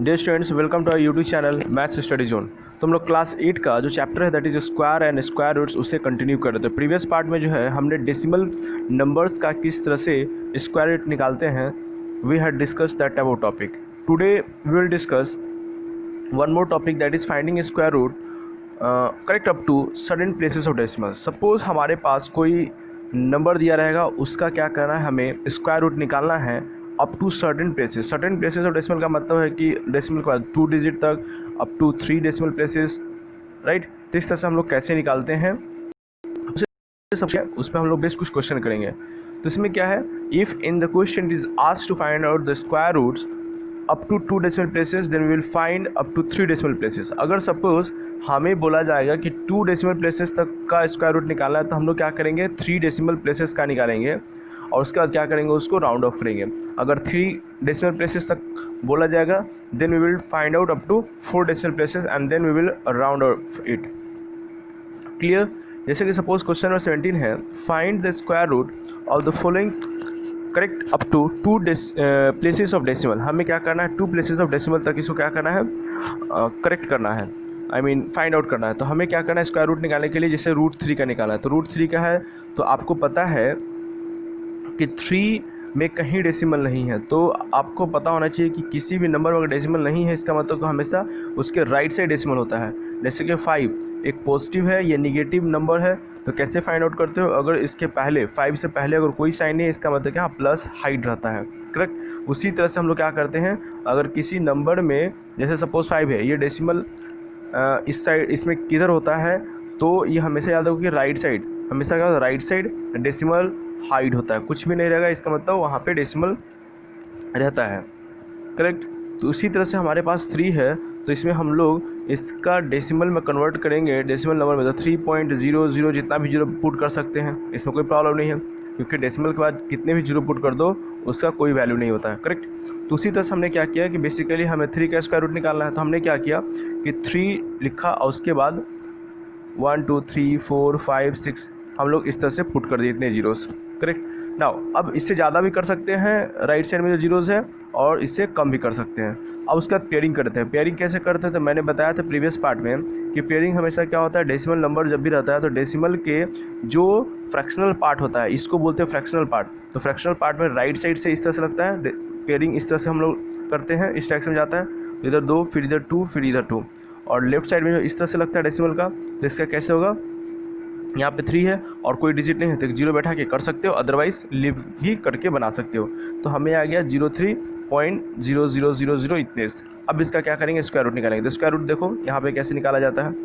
Dear students, welcome to our YouTube channel maths study zone. तो हम लोग class 8 का जो चैप्टर है that is square and square roots उसे कंटिन्यू कर रहे थे। प्रीवियस पार्ट में जो है हमने डेसिमल नंबर्स का किस तरह से स्क्वायर रूट निकालते हैं, we had discuss that about topic. Today we will discuss one more topic that is finding square root correct up to certain places of decimal. Suppose हमारे पास कोई नंबर दिया रहेगा, उसका क्या करना है, हमें स्क्वायर रूट निकालना है up to certain places. Certain places of decimal का मतलब है कि डेसिमल के बाद 2 डिजिट तक up to 3 decimal places, right. तो इस तरह से हम लोग कैसे निकालते हैं उस पर हम लोग बेस्ट कुछ क्वेश्चन करेंगे। तो इसमें क्या है, if in the question is asked to find out the square roots up to 2 decimal places then we will find up to 3 decimal places. अगर सपोज हमें बोला जाएगा कि 2 डेसिमल प्लेसेस तक का स्क्वायर रूट निकालना है, तो हम लोग क्या करेंगे, 3 डेसिमल प्लेसेस का निकालेंगे और उसके बाद क्या करेंगे, उसको राउंड ऑफ करेंगे। अगर 3 डेसिमल प्लेसेस तक बोला जाएगा then we will find out up to 4 decimal places and then we will round off it. Clear. जैसे कि सपोज क्वेश्चन नंबर 17 है, find the square root of the following correct up to 2 places of decimal. हमें क्या करना है, 2 places of decimal तक इसको क्या करना है, करेक्ट करना है, आई मीन फाइंड आउट करना है। तो हमें क्या करना है स्क्वायर रूट निकालने के लिए, जैसे रूट 3 का निकाला है तो रूट 3 का है, तो आपको पता है कि 3 में कहीं डेसिमल नहीं है। तो आपको पता होना चाहिए कि किसी भी नंबर में अगर डेसिमल नहीं है, इसका मतलब हमेशा उसके राइट साइड डेसिमल होता है। जैसे कि 5 एक पॉजिटिव है, ये निगेटिव नंबर है, तो कैसे फाइंड आउट करते हो, अगर इसके पहले 5 से पहले अगर कोई साइन नहीं है, इसका मतलब क्या, प्लस हाइड रहता है, करेक्ट। उसी तरह से हम लोग क्या करते हैं, अगर किसी नंबर में जैसे सपोज 5 है, ये डेसिमल इस साइड इसमें किधर होता है, तो ये हमेशा याद रखो कि राइट साइड, हमेशा क्या राइट साइड डेसिमल हाइड होता है, कुछ भी नहीं रहेगा, इसका मतलब वहाँ पे डेसिमल रहता है, करेक्ट। तो उसी तरह से हमारे पास 3 है, तो इसमें हम लोग इसका डेसिमल में कन्वर्ट करेंगे, डेसिमल नंबर में, तो 3.00 जितना भी जीरो पुट कर सकते हैं, इसमें कोई प्रॉब्लम नहीं है, क्योंकि डेसिमल के बाद कितने भी जीरो पुट कर दो उसका कोई वैल्यू नहीं होता है, करेक्ट। तो उसी तरह से हमने क्या किया कि बेसिकली हमें 3 का स्क्वायर रूट निकालना है, तो हमने क्या किया कि 3 लिखा और उसके बाद 1 2 3 4 5 6 हम लोग इस तरह से पुट कर दिए इतने जीरोस, करेक्ट। नाउ अब इससे ज़्यादा भी कर सकते हैं राइट साइड में जो जीरोज़ है, और इससे कम भी कर सकते हैं। अब उसका पेयरिंग करते हैं। पेयरिंग कैसे करते हैं, तो मैंने बताया था प्रीवियस पार्ट में कि पेयरिंग हमेशा क्या होता है, डेसिमल नंबर जब भी रहता है तो डेसिमल के जो फ्रैक्शनल पार्ट होता है, इसको बोलते हैं फ्रैक्शनल पार्ट। तो फ्रैक्शनल पार्ट में राइट साइड से इस तरह से लगता है, पेयरिंग इस तरह से हम लोग करते हैं, इस डायरेक्शन में जाता है, इधर 2 फिर इधर 2 फिर इधर 2, और लेफ्ट साइड में जो इस तरह से लगता है डेसिमल का, तो इसका कैसे होगा, यहाँ पे 3 है और कोई डिजिट नहीं है तो 0 बैठा के कर सकते हो, अदरवाइज लिव भी करके बना सकते हो। तो हमें आ गया 03.0000 इतने। अब इसका क्या करेंगे, स्क्वायर रूट निकालेंगे। तो स्क्वायर रूट देखो यहाँ पे कैसे निकाला जाता है,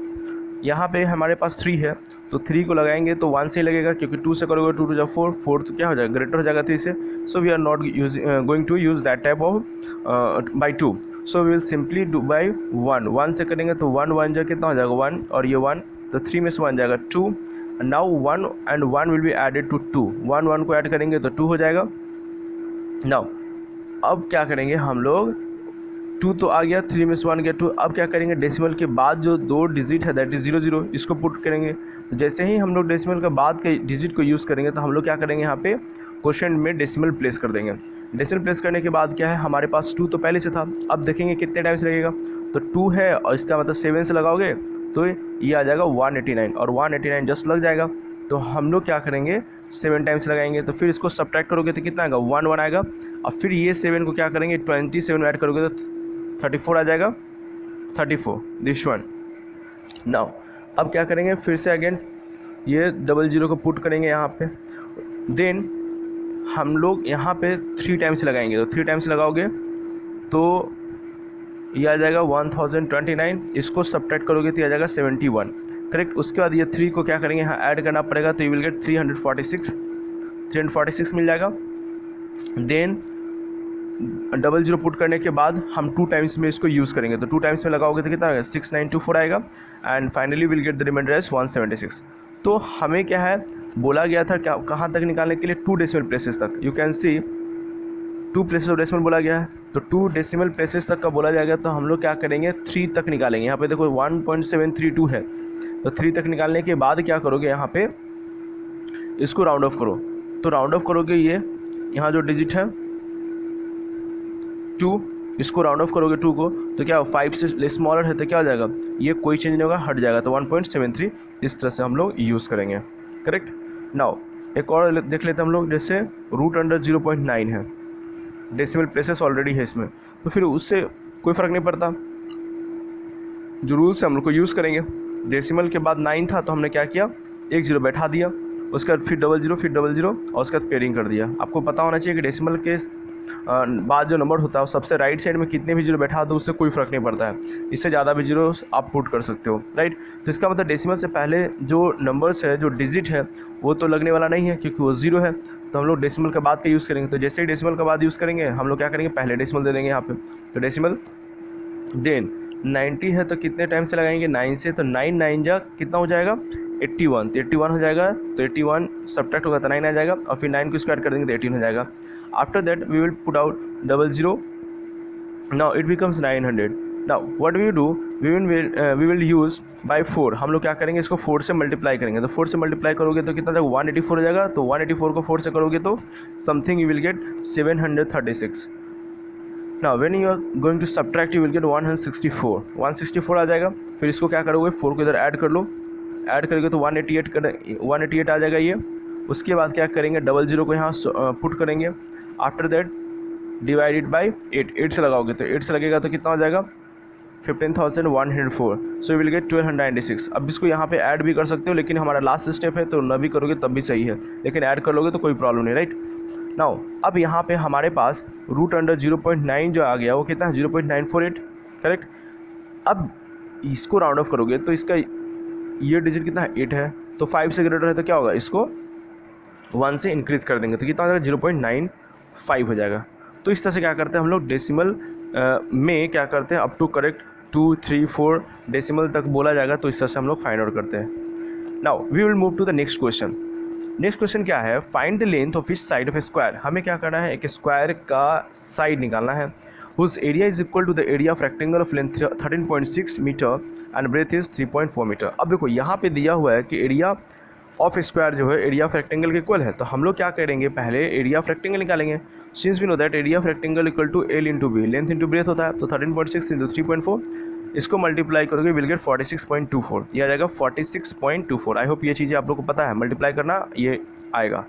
यहाँ पे हमारे पास 3 है, तो 3 को लगाएंगे तो 1 से ही लगेगा, क्योंकि 2 से करोगे 2 2 4 4 तो क्या हो जाएगा, ग्रेटर हो जाएगा 3 से। So we are not going to use that type of by 2, so we will simply do by 1। 1 से करेंगे तो 1 1 जा कितना हो जाएगा 1, और ये 1, तो 3 में से 1 जाएगा 2। Now 1 and 1 will be added to 2, 1 1 को ऐड करेंगे तो 2 हो जाएगा। नाउ अब क्या करेंगे हम लोग, 2 तो आ गया, 3 में से 1 गया 2। अब क्या करेंगे, डेसिमल के बाद जो 2 डिजिट है दैट इज 0 0, इसको पुट करेंगे। तो जैसे ही हम लोग डेसिमल के बाद के डिजिट को यूज़ करेंगे, तो हम लोग क्या करेंगे, यहाँ पे क्वेश्चन में डेसिमल प्लेस कर देंगे। डेसिमल प्लेस करने के बाद क्या है, हमारे पास 2 तो पहले से था, अब देखेंगे कितने टाइम्स लगेगा, तो 2 है और इसका मतलब 7 से लगाओगे तो ये आ जाएगा 189, और 189 जस्ट लग जाएगा। तो हम लोग क्या करेंगे, 7 टाइम्स लगाएंगे, तो फिर इसको सब्ट्रैक्ट करोगे तो कितना आएगा, 1 1 आएगा, और फिर ये 7 को क्या करेंगे, 27 ऐड करोगे तो 34 आ जाएगा, 34 दिस वन। नाउ अब क्या करेंगे, फिर से अगेन ये 00 को पुट करेंगे यहाँ पे, देन हम लोग यहाँ पे 3 टाइम्स लगाएंगे, तो 3 टाइम्स लगाओगे तो ये आ जाएगा 1029, इसको सब्ट्रैक्ट करोगे तो आ जाएगा 71, करेक्ट। उसके बाद ये 3 को क्या करेंगे, यहाँ ऐड करना पड़ेगा, तो यू विल गेट 346 मिल जाएगा। देन 00 पुट करने के बाद हम 2 टाइम्स में इसको यूज़ करेंगे, तो 2 टाइम्स में लगाओगे तो कितना आएगा, 6924 आएगा, and finally will get the reminder as 176। तो हमें क्या है, बोला गया था क्या, कहाँ तक निकालने के लिए, 2 डेसिमल प्लेसेस तक। You can C 2 places of decimal बोला गया है, तो 2 डेसिमल प्लेसेस तक का बोला जाएगा, तो हम लोग क्या करेंगे, 3 तक निकालेंगे। यहाँ पे देखो 1.732 है, तो 3 तक निकालने के बाद क्या करोगे, यहाँ पे इसको राउंड ऑफ करो, तो राउंड ऑफ करोगे ये यहाँ जो डिजिट है 2, इसको राउंड ऑफ करोगे 2 को तो क्या 5 से स्मॉलर है तो क्या हो जाएगा, ये कोई चेंज नहीं होगा, हट जाएगा, तो 1.73 इस तरह से हम लोग यूज़ करेंगे। करेक्ट। नाउ एक और देख लेते हैं हम लोग, जैसे रूट अंडर 0.9 है, डेसिमल प्लेसेस ऑलरेडी है इसमें, तो फिर उससे कोई फ़र्क नहीं पड़ता, जो रूल्स है हम लोग को यूज़ करेंगे। डेसिमल के बाद 9 था तो हमने क्या किया, एक जीरो बैठा दिया, उसके बाद फिर डबल जीरो और उसके बाद पेयरिंग कर दिया। आपको पता होना चाहिए कि डेसिमल के बाद जो नंबर होता है सबसे राइट साइड में कितने भी जीरो बैठा दो उससे कोई फ़र्क नहीं पड़ता है, इससे ज़्यादा भी जीरो आप पुट कर सकते हो, राइट। तो इसका मतलब डेसिमल से पहले जो नंबर्स है, जो डिजिट है, वो तो लगने वाला नहीं है क्योंकि वो ज़ीरो है, तो हम लोग डेसिमल के बाद का यूज़ करेंगे। तो जैसे ही डेसिमल के बाद यूज़ करेंगे हम लोग क्या करेंगे, पहले डेसिमल दे देंगे यहाँ पे, तो डेसिमल देन 90 है तो कितने टाइम से लगाएंगे, 9 से, तो 9 9 जा कितना हो जाएगा 81, तो 81 हो जाएगा, तो 81 सब्ट्रैक्ट होगा तो 9 आ जाएगा, और फिर 9 को स्क्वायर कर देंगे तो 18 हो जाएगा। After that we will put out double zero, now it becomes 900। Now what we do, we will use by 4, हम लोग क्या करेंगे, इसको 4 से मल्टीप्लाई करेंगे, तो 4 से मल्टीप्लाई करोगे तो कितना जाएगा 184 हो जाएगा, तो 184 को 4 से करोगे तो something you will get 736। Now when you are going to subtract you will get 164 आ जाएगा। फिर इसको क्या करोगे, 4 को इधर ऐड कर लो, ऐड करेंगे तो 188 आ जाएगा ये। उसके बाद क्या करेंगे, डबल जीरो को यहाँ पुट करेंगे, आफ्टर दैट डिवाइडेड बाई 8 से लगाओगे तो 8 से लगेगा तो कितना हो जाएगा 15,104, सो यू विल गेट 1296। अब इसको यहाँ पे ऐड भी कर सकते हो, लेकिन हमारा लास्ट स्टेप है तो न भी करोगे तब भी सही है, लेकिन ऐड कर लोगे तो कोई प्रॉब्लम नहीं, राइट। नाउ अब यहाँ पे हमारे पास रूट अंडर 0.9 जो आ गया वो कितना है 0.948, करेक्ट। अब इसको राउंड ऑफ करोगे तो इसका ये डिजिट कितना है 8 है, तो 5 से ग्रेटर है तो क्या होगा, इसको 1 से इंक्रीज़ कर देंगे तो कितना हो जाएगा 0.95 हो जाएगा। तो इस तरह से क्या करते हैं हम लोग डेसिमल में क्या करते हैं, अप टू करेक्ट 2 3 4 डेसिमल तक बोला जाएगा, तो इस तरह से हम लोग फाइंड आउट करते हैं। Now we will move to the next question. Next question क्या है, find the length of each side of a square. हमें क्या करना है, एक स्क्वायर का साइड निकालना है, whose area is equal to the area of rectangle of length 13.6 metre and breadth is 3.4 metre. अब देखो यहाँ पे दिया हुआ है कि एरिया ऑफ स्क्वायर जो है एरिया ऑफ रेक्टेंगल के इक्वल है, तो हम लोग क्या करेंगे, पहले एरिया ऑफ रेक्टेंगल निकालेंगे। Since we know that area of rectangle equal to L into B, length into breadth होता है, तो 13.6 इंटू 3.4, इसको मल्टीप्लाई करोगे विल गेट 46.24, ये आ जाएगा 46.24। आई होप ये चीज़ें आप लोग को पता है, मल्टीप्लाई करना ये आएगा।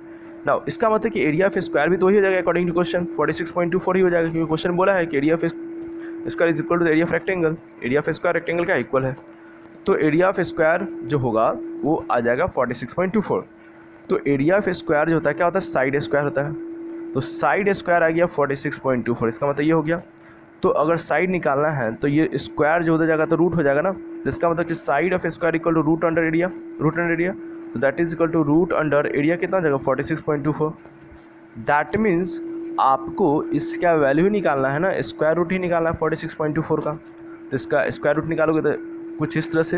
नाउ इसका मतलब कि एरिया ऑफ स्क्वायर भी तो वही हो जाएगा अकॉर्डिंग टू क्वेश्चन, 46.24 ही हो जाएगा, क्योंकि क्वेश्चन बोला है कि area of square is equal to the area of rectangle, area of square rectangle का इक्वल है, तो एरिया ऑफ स्क्वायर जो होगा वो आ जाएगा 46.24। तो एरिया ऑफ स्क्वायर जो होता है क्या होता है, साइड स्क्वायर होता है, तो साइड स्क्वायर आ गया 46.24, इसका मतलब ये हो गया। तो अगर साइड निकालना है तो ये स्क्वायर जो हो जाएगा तो रूट हो जाएगा ना, तो इसका मतलब कि side of square equal to root under area, तो that is equal to root under area कितना हो जाएगा 46.24। दैट मीन्स आपको इसका वैल्यू ही निकालना है ना, स्क्वायर रूट ही निकालना है 46.24 का, तो इसका स्क्वायर रूट निकालोगे तो कुछ इस तरह से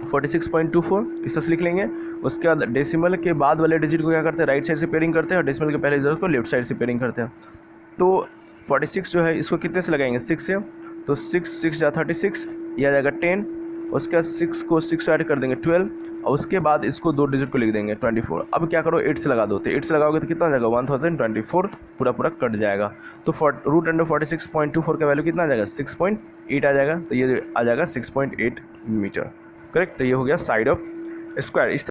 46.24 इस तरह से लिख लेंगे। उसके बाद डेसिमल के बाद वाले डिजिट को क्या करते हैं, राइट साइड से पेयरिंग करते हैं, और डेसिमल के पहले डिजिट को लेफ्ट साइड से पेयरिंग करते हैं। तो 46 जो है इसको कितने से लगाएंगे, 6 से, तो 6 जा 36, यह आ जाएगा 10, उसके बाद 6 को 6 ऐड कर देंगे 12, और उसके बाद इसको 2 डिजिट को लिख देंगे 24। अब क्या करो 8 से लगा दो, तो 8 से लगाओगे तो कितना आ जाएगा 1024, पूरा कट जाएगा। तो रूट अंडर 46.24 का वैल्यू कितना आ जाएगा 6.8 आ जाएगा, तो ये आ जाएगा 6.8 मीटर, करेक्ट। तो ये हो गया साइड ऑफ स्क्वायर। इस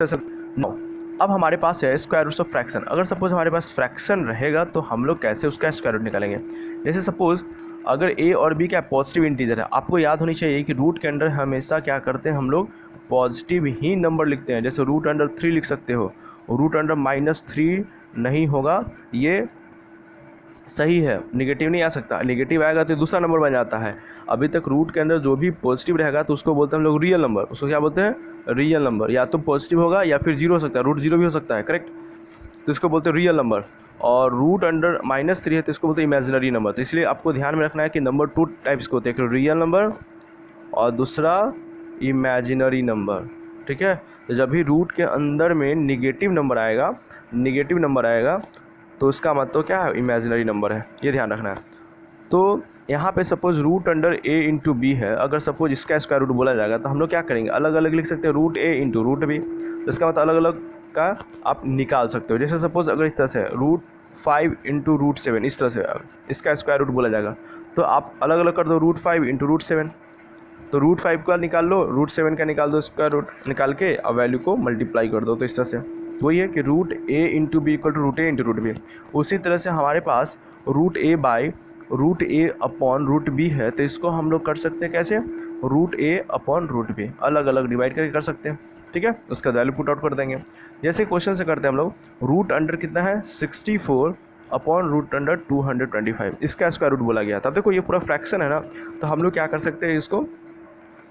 तरह से अब हमारे पास है स्क्वायर रूट ऑफ फ्रैक्शन। अगर सपोज हमारे पास फ्रैक्शन रहेगा तो हम लोग कैसे उसका स्क्वायर रूट निकालेंगे। जैसे सपोज अगर ए और बी का पॉजिटिव इंटीजर है, आपको याद होनी चाहिए कि रूट के अंडर हमेशा क्या करते हैं हम लोग पॉजिटिव ही नंबर लिखते हैं। जैसे रूट अंडर 3 लिख सकते हो, रूट अंडर -3 नहीं होगा, ये सही है, निगेटिव नहीं आ सकता, निगेटिव आएगा तो दूसरा नंबर बन जाता है। अभी तक रूट के अंदर जो भी पॉजिटिव रहेगा तो उसको बोलते हैं हम लोग रियल नंबर, उसको क्या बोलते हैं रियल नंबर, या तो पॉजिटिव होगा या फिर जीरो हो सकता है, रूट जीरो भी हो सकता है, करेक्ट, तो इसको बोलते हैं रियल नंबर। और रूट अंडर -3 है तो इसको बोलते हैं इमेजिनरी नंबर। तो इसलिए आपको ध्यान में रखना है कि नंबर 2 टाइप्स के होते हैं, एक रियल नंबर और दूसरा इमेजिनरी नंबर, ठीक है। तो जब भी रूट के अंदर में निगेटिव नंबर आएगा तो उसका मतलब क्या है इमेजिनरी नंबर है, ये ध्यान रखना है। तो यहाँ पे सपोज रूट अंडर ए इंटू बी है, अगर सपोज इसका स्क्वायर रूट बोला जाएगा तो हम लोग क्या करेंगे अलग अलग लिख सकते हैं, root A into root B, तो इसका मतलब अलग अलग का आप निकाल सकते हो। जैसे सपोज अगर इस तरह से रूट 5 इंटू रूट 7, इस तरह से इसका स्क्वायर रूट बोला जाएगा। तो आप अलग अलग कर दो, रूट 5 इंटू रूट 7, तो रूट 5 का निकाल लो, रूट 7 का निकाल दो, स्क्वायर रूट निकाल के अब वैल्यू को मल्टीप्लाई कर दो। तो इस तरह से वही है कि root A into B equal to root A into root B. उसी तरह से हमारे पास root A by root A upon root B है, तो इसको हम लोग कर सकते हैं कैसे, root A upon root B, अलग अलग डिवाइड करके कर सकते हैं। ठीक है, उसका वैल्यू पुट आउट कर देंगे। जैसे क्वेश्चन से करते हैं हम लोग, रूट अंडर कितना है 64 अपॉन रूट अंडर 225, इसका स्क्वायर रूट बोला गया था। देखो ये पूरा फ्रैक्शन है ना, तो हम लोग क्या कर सकते हैं, इसको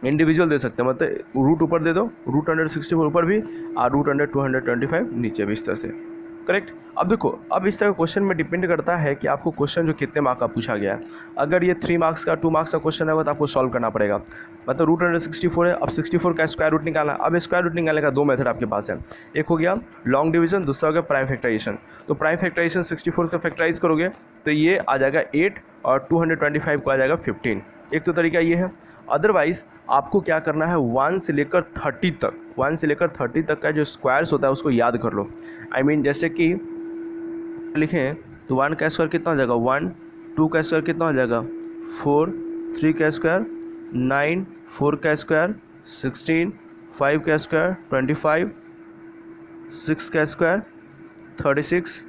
इंडिविजुअल दे सकते हैं, मतलब रूट ऊपर दे दो, रूट अंडर 64 ऊपर भी और रूट अंडर 225 नीचे भी, इस तरह से। करेक्ट। अब देखो, अब इस तरह क्वेश्चन में डिपेंड करता है कि आपको क्वेश्चन जो कितने मार्क्स का पूछा गया है। अगर ये 3 मार्क्स का 2 मार्क्स का क्वेश्चन होगा तो आपको सॉल्व करना पड़ेगा। मतलब रूट अंडर 64 है, अब 64 का स्क्वायर रूट निकालना। अब स्क्वायर रूट निकालने का 2 मेथड आपके पास है, एक हो गया लॉन्ग डिवीजन, दूसरा हो गया प्राइम फैक्टराइजेशन। तो प्राइम फैक्टराइजेशन 64 का फैक्टराइज करोगे तो ये आ जाएगा 8 और 225 को आ जाएगा 15। एक तो तरीका ये है। अदरवाइज़ आपको क्या करना है, 1 से लेकर 30 तक, 1 से लेकर 30 तक का जो स्क्वायर्स होता है उसको याद कर लो। जैसे कि लिखें तो 1 का स्क्वायर कितना हो जाएगा 1, 2 का स्क्वायर कितना हो जाएगा 4, 3 का स्क्वायर 9, 4 का स्क्वायर 16, 5 का स्क्वायर 25, 6 का स्क्वायर 36,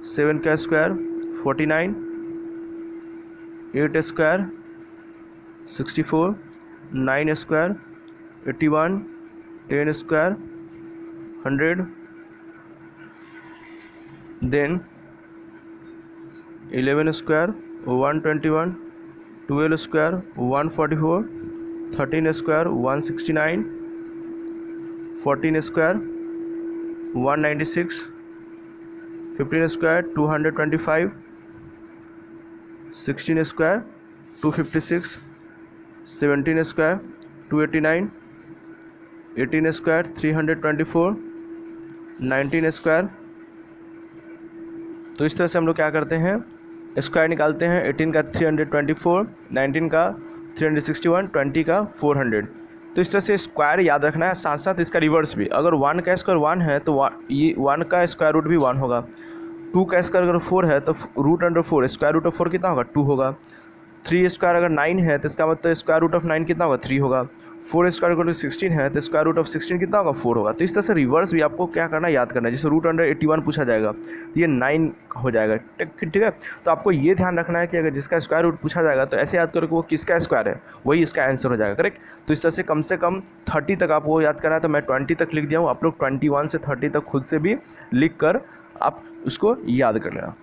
7 का square 49, 8 square 64, 9 square 81, 10 square 100, then 11 square 121, 12 square 144, 13 square 169, 14 square 196, 15 square 225, 16 square 256, 17 square 289, 18 square 324, 19 square। तो इस तरह से हम लोग क्या करते हैं, स्क्वायर निकालते हैं। 18 का 324, 19 का 361, 20 का 400। तो इस तरह से स्क्वायर याद रखना है, साथ साथ इसका रिवर्स भी। अगर 1 का स्क्वायर 1 है तो ये 1 का स्क्वायर रूट भी 1 होगा। 2 का स्क्वायर अगर 4 है तो root under 4, square root of 4 कितना होगा 2 होगा। 3 स्क्वायर अगर 9 है तो इसका मतलब स्क्वायर रूट ऑफ 9 कितना होगा 3 होगा। 4 स्क्वायर अगर 16 है तो स्क्वायर रूट ऑफ 16 कितना होगा 4 होगा। तो इस तरह से रिवर्स भी आपको क्या करना है, याद करना है। जैसे रूट अंडर 81 पूछा जाएगा तो ये 9 हो जाएगा। ठीक है, तो आपको ये ध्यान रखना है कि अगर जिसका स्क्वायर रूट पूछा जाएगा तो ऐसे याद करो कि वो किसका स्क्वायर है, वही इसका आंसर हो जाएगा। करेक्ट। तो इस तरह से कम 30 तक आपको याद करना है। तो मैं 20 तक लिख दिया हूँ, आप लोग 21 से 30 तक खुद से भी लिख कर आप उसको याद कर लेना।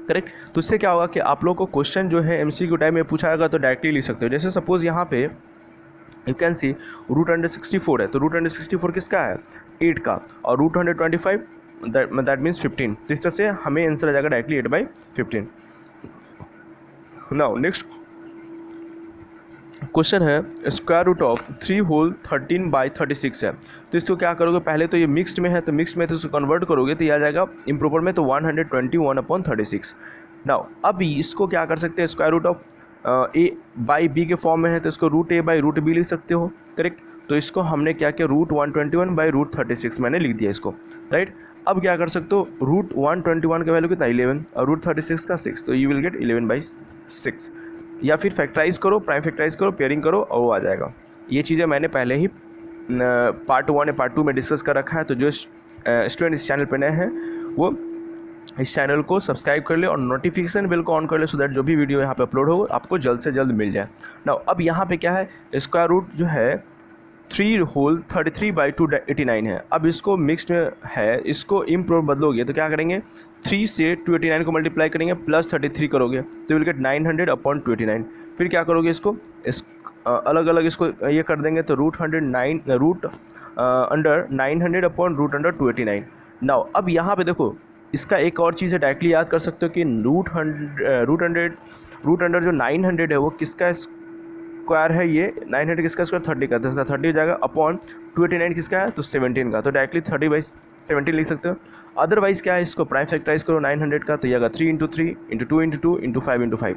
करेक्ट। तो इससे क्या होगा कि आप लोग को क्वेश्चन जो है MCQ टाइप में पूछा जाएगा तो डायरेक्टली लिख सकते हो। जैसे सपोज यहाँ पे you can see root under 64 है, तो रूट अंडर 64 किसका है 8 का, और रूट 125 दैट मीन्स 15। तो इस तरह से हमें आंसर आ जाएगा डायरेक्टली 8/15। नाउ नेक्स्ट क्वेश्चन है स्क्वायर रूट ऑफ 3 होल 13/36 है। तो इसको क्या करोगे, पहले तो ये मिक्स्ड में है तो मिक्स्ड में तो इसको कन्वर्ट करोगे तो ये आ जाएगा इम्प्रॉपर में, तो 121/36। नाउ अब इसको क्या कर सकते हैं, स्क्वायर रूट ऑफ A/B के फॉर्म में है तो इसको रूट A/√B लिख सकते हो। करेक्ट। तो इसको हमने क्या किया, रूट 121/√36 मैंने लिख दिया इसको। राइट। अब क्या कर सकते हो, रूट 121 का वैल्यू कितना 11 और रूट 36 का 6, तो यू विल गेट 11/6। या फिर फैक्टराइज करो, प्राइम फैक्टराइज करो, पेयरिंग करो और वो आ जाएगा। ये चीज़ें मैंने पहले ही पार्ट 1 या पार्ट 2 में डिस्कस कर रखा है। तो जो स्टूडेंट इस चैनल पर नए हैं वो इस चैनल को सब्सक्राइब कर ले और नोटिफिकेशन बिल को ऑन कर ले, सो दैट जो भी वीडियो यहाँ पे अपलोड हो आपको जल्द से जल्द मिल जाए। नाउ अब यहाँ पे क्या है, स्क्वायर रूट जो है 3 होल 33/289 है। अब इसको मिक्स्ड में है, इसको इम्प्रोव बदलोगे तो क्या करेंगे, 3 से 289 को मल्टीप्लाई करेंगे प्लस 33 करोगे तो विल गेट 900/289। फिर क्या करोगे, इसको अलग अलग इसको ये कर देंगे तो रूट अंडर 900/√289। नाउ अब यहाँ पे देखो, इसका एक और चीज़ है, डायरेक्टली याद कर सकते हो कि रूट अंडर जो 900 है वो किसका स्क्वायर है, ये 900 किसका स्क्वायर 30 का, तो इसका 30 हो जाएगा अपॉन 289 किसका है तो 17 का, तो डायरेक्टली 30/17 लिख सकते हो। अदरवाइज क्या है, इसको प्राइम फैक्टराइज करो 900 का तो ये आएगा 3 × 3 × 2 × 2 × 5 × 5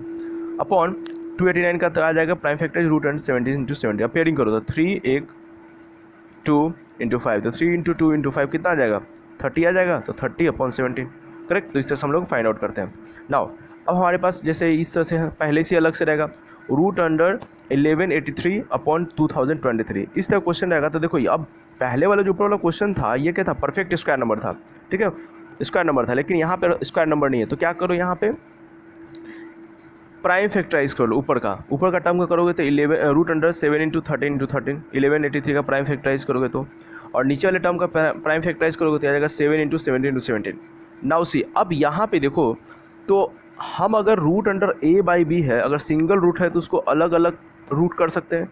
अपॉन 289 का तो आ जाएगा prime factorise root under 17 × 70। Pairing करो तो 3 1 2 × 5, तो 3 × 2 × 5 कितना आ जाएगा 30 आ जाएगा, तो 30/17, करेक्ट। तो इस तरह से हम लोग फाइंड आउट करते हैं। नाउ अब हमारे पास जैसे इस तरह से है, पहले से अलग से रहेगा, √1183/2023 इस तरह क्वेश्चन रहेगा। तो देखो अब पहले वाला जो ऊपर वाला क्वेश्चन था ये क्या था, परफेक्ट स्क्वायर नंबर था, ठीक है, स्क्वायर नंबर था, लेकिन यहाँ पे स्क्वायर नंबर नहीं है। तो क्या करो, यहाँ पे प्राइम फैक्टराइज कर लो, ऊपर का टर्म का करोगे तो 7 × 13 × 13 1183 का प्राइम फैक्टराइज करोगे तो, और नीचे वाले टर्म का प्राइम फैक्टराइज करोगे तो आ जाएगा 7 × 17 × 17। नाउ सी, अब यहाँ पे देखो, तो हम अगर √a/b है, अगर सिंगल रूट है तो उसको अलग अलग रूट कर सकते हैं।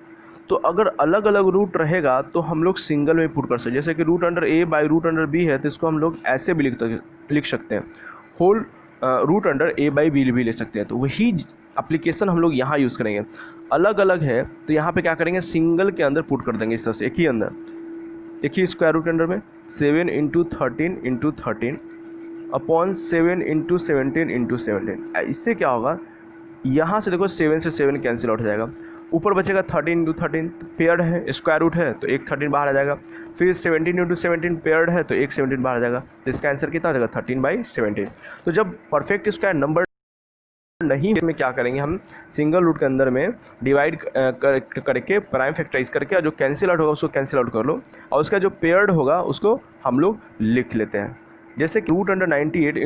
तो अगर अलग अलग रूट रहेगा तो हम लोग सिंगल में पुट कर सकते हैं। जैसे कि √a/√b है तो इसको हम लोग ऐसे भी लिख सकते हैं, होल √a/b भी ले सकते हैं। तो वही एप्लीकेशन हम लोग यहाँ यूज़ करेंगे। अलग अलग है तो यहाँ पे क्या करेंगे, सिंगल के अंदर पुट कर देंगे इस तरह से, एक ही अंदर, एक ही स्क्वायर रूट के अंदर में 7 × 13 × 13 अपॉन 7 × 17 × 17। इससे क्या होगा, यहाँ से देखो 7 से 7 कैंसिल आउट हो जाएगा, ऊपर बचेगा 13 × 13, पेयर्ड है, स्क्वायर रूट है तो एक 13 बाहर आ जाएगा, फिर 17 × 17 पेयर्ड है तो एक 17 बाहर आ जाएगा। तो इसका आंसर कितना हो जाएगा, 13/17। तो जब परफेक्ट स्क्वायर नंबर नहीं में क्या करेंगे, हम सिंगल रूट के अंदर में डिवाइड करके प्राइम फैक्टराइज करके, और जो कैंसिल आउट होगा उसको कैंसिल आउट कर लो, और उसका जो पेयर्ड होगा उसको हम लोग लिख लेते हैं। जैसे कि √98 ×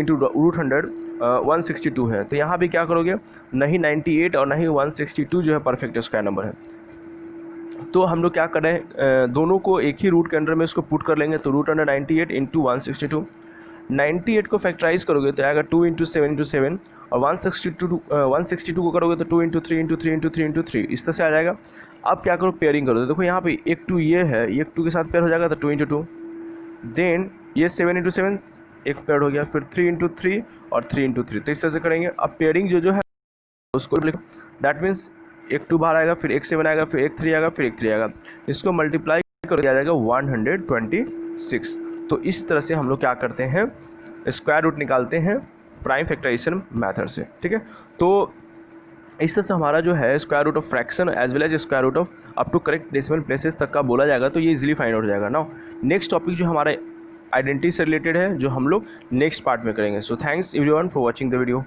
√162 है, तो यहाँ भी क्या करोगे, नहीं 98 और नहीं 162 जो है परफेक्ट स्क्वायर नंबर है। तो हम लोग क्या करें, दोनों को एक ही रूट के अंदर में इसको पुट कर लेंगे। तो √98 × 162, 98 को फैक्टराइज करोगे तो आएगा 2 × 7 × 7, और 162 को करोगे तो 2 × 3 × 3 × 3 × 3 इस तरह से आ जाएगा। अब क्या करो, पेयरिंग करो। तो देखो यहाँ पे एक 2 ये है, एक 2 के साथ पेयर हो जाएगा तो 2 × 2, देन ये 7 × 7 एक पेयर हो गया, फिर 3 × 3 और 3 × 3। तो इस तरह से करेंगे। अब पेयरिंग जो है उसको लिखो, दैट मीन्स एक 2 बाहर आएगा, फिर एक 7 आएगा, फिर एक 3 आएगा, फिर एक 3 आएगा, इसको मल्टीप्लाई कर दिया जाएगा 126। तो इस तरह से हम लोग क्या करते हैं, स्क्वायर रूट निकालते हैं प्राइम फैक्टराइजेशन मेथड से, ठीक है। तो इस तरह से हमारा जो है square root of fraction as well as square root of up to correct decimal places तक का बोला जाएगा, तो ये इजीली फाइंड आउट हो जाएगा। नाउ नेक्स्ट टॉपिक जो हमारा आइडेंटिटी से रिलेटेड है, जो हम लोग नेक्स्ट पार्ट में करेंगे। So thanks everyone for watching the video.